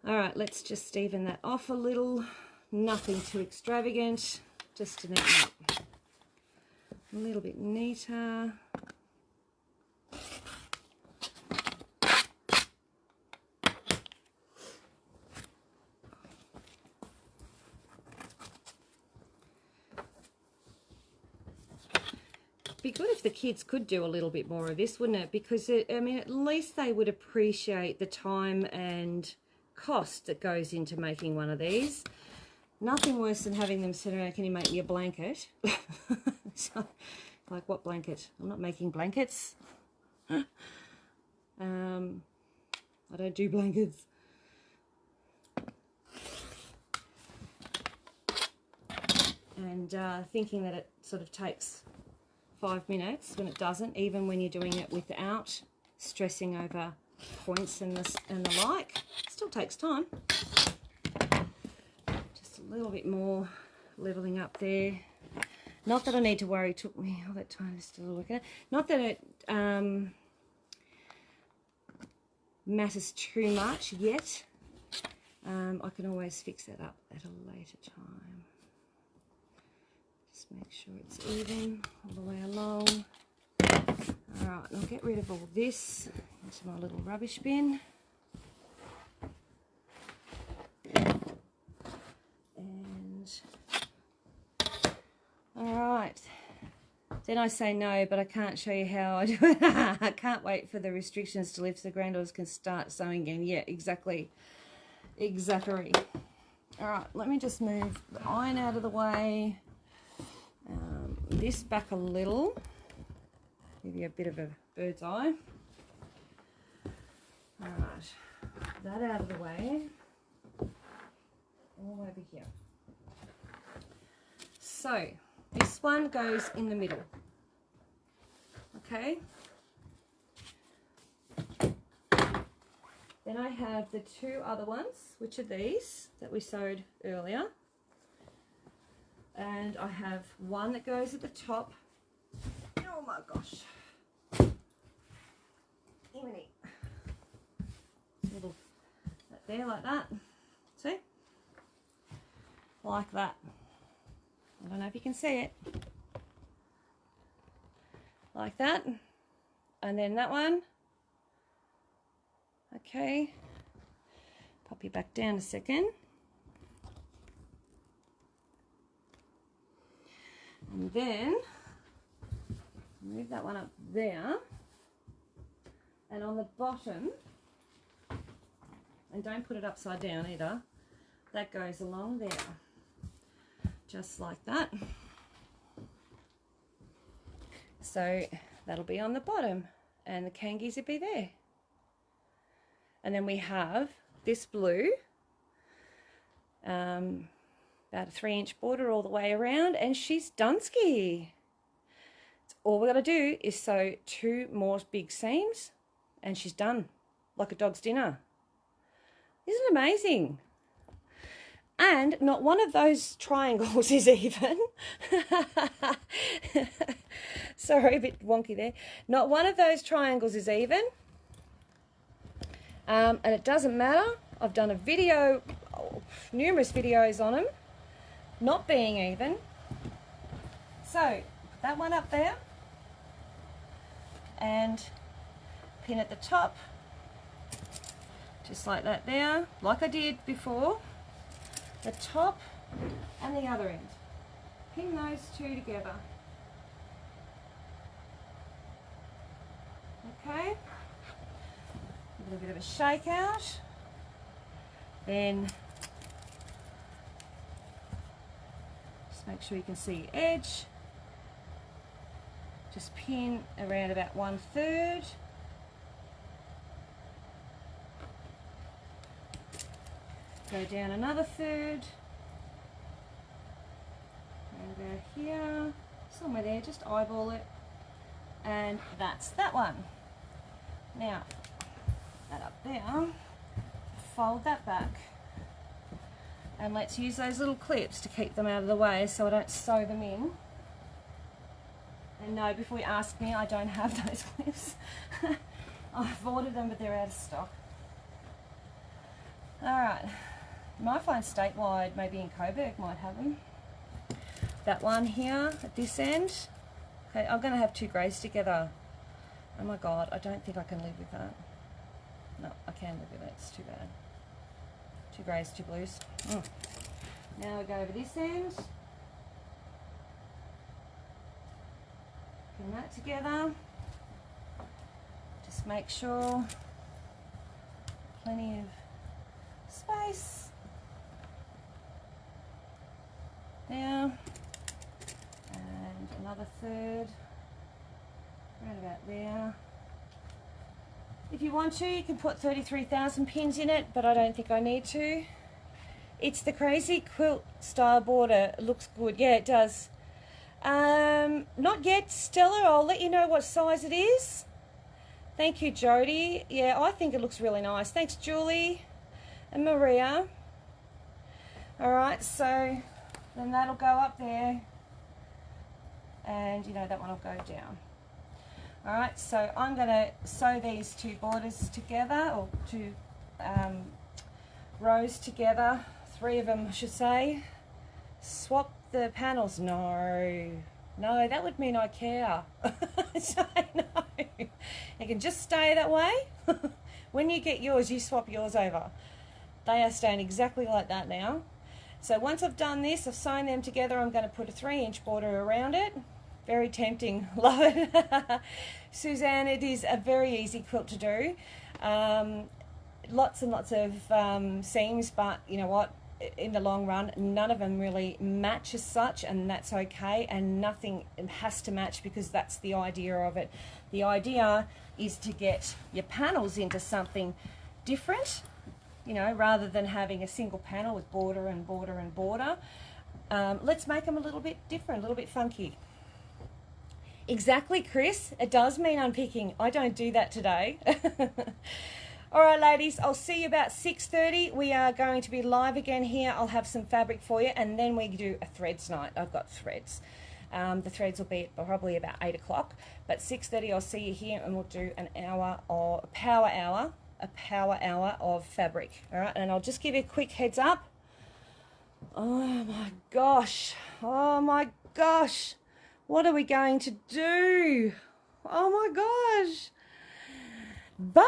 A: Alright, let's just even that off a little. Nothing too extravagant, just to neaten up. A little bit neater. Be good if the kids could do a little bit more of this, wouldn't it? Because I mean, at least they would appreciate the time and cost that goes into making one of these. Nothing worse than having them sit around, can you make me a blanket? So, like, what blanket? I'm not making blankets. I don't do blankets. And thinking that it sort of takes 5 minutes when it doesn't, even when you're doing it without stressing over points and the like. It still takes time. Just a little bit more leveling up there. Not that I need to worry, it took me all that time to still work it. Not that it matters too much yet. I can always fix that up at a later time. Just make sure it's even all the way along. Alright, I'll get rid of all this into my little rubbish bin. And alright. Then I say no, but I can't show you how I do it. I can't wait for the restrictions to lift so granddaughters can start sewing again. Yeah, exactly. Exactly. Alright, let me just move the iron out of the way. This back a little, give you a bit of a bird's eye. All right, that out of the way. All over here. So this one goes in the middle. Okay. Then I have the two other ones, which are these that we sewed earlier. And I have one that goes at the top. Oh my gosh. Emily. Little there like that. See? Like that. I don't know if you can see it. Like that. And then that one. Okay. Pop you back down a second. And then move that one up there. And on the bottom, and don't put it upside down either, that goes along there. Just like that. So that'll be on the bottom and the kangies will be there. And then we have this blue, about a 3-inch border all the way around, and she's done-ski. All we got to do is sew 2 more big seams and she's done, like a dog's dinner. Isn't it amazing? And not one of those triangles is even. Sorry, a bit wonky there. Not one of those triangles is even. And it doesn't matter. I've done a video, numerous videos on them, not being even. So, put that one up there. And pin at the top. Just like that there. Like I did before. The top and the other end. Pin those 2 together. Okay. A little bit of a shake out. Then just make sure you can see your edge. Just pin around about 1/3. Go down another 1/3. And about here, somewhere there, just eyeball it. And that's that one. Now, that up there, fold that back. And let's use those little clips to keep them out of the way so I don't sew them in. And no, before you ask me, I don't have those clips. I've ordered them, but they're out of stock. Alright, you might find statewide, maybe in Coburg might have them. That one here at this end. Okay, I'm going to have 2 greys together. Oh my god, I don't think I can live with that. No, I can live with it, it's too bad. 2 greys, 2 blues. Now we go over this end. Pin that together. Just make sure plenty of space. Now, and another 1/3, right about there. If you want to, you can put 33,000 pins in it, but I don't think I need to. It's the quilt style border. It looks good. Yeah, it does. Not yet, Stella. I'll let you know what size it is. Thank you, Jody. Yeah, I think it looks really nice. Thanks, Julie and Maria. All right, so then that'll go up there, and you know that one will go down. All right, so I'm going to sew these 2 borders together, or 2 rows together, 3 of them I should say. Swap the panels. No, that would mean I care. So no, you can just stay that way. When you get yours, you swap yours over. They are staying exactly like that now. So once I've done this, I've sewn them together, I'm going to put a 3-inch border around it. Very tempting. Love it. Suzanne, it is a very easy quilt to do. Lots and lots of seams, but you know what? in the long run, none of them really match as such, and that's okay, and nothing has to match because that's the idea of it. The idea is to get your panels into something different, you know, rather than having a single panel with border and border and border. Let's make them a little bit different, a little bit funky. Exactly, Chris. It does mean unpicking. I don't do that today. All right, ladies, I'll see you about 6:30. We are going to be live again here. I'll have some fabric for you, and then we do a threads night. I've got threads. The threads will be probably about 8 o'clock, but 6:30 I'll see you here, and we'll do an hour or a power hour of fabric. All right, and I'll just give you a quick heads up. Oh my gosh. Oh my gosh. What are we going to do? Oh my gosh. Bye.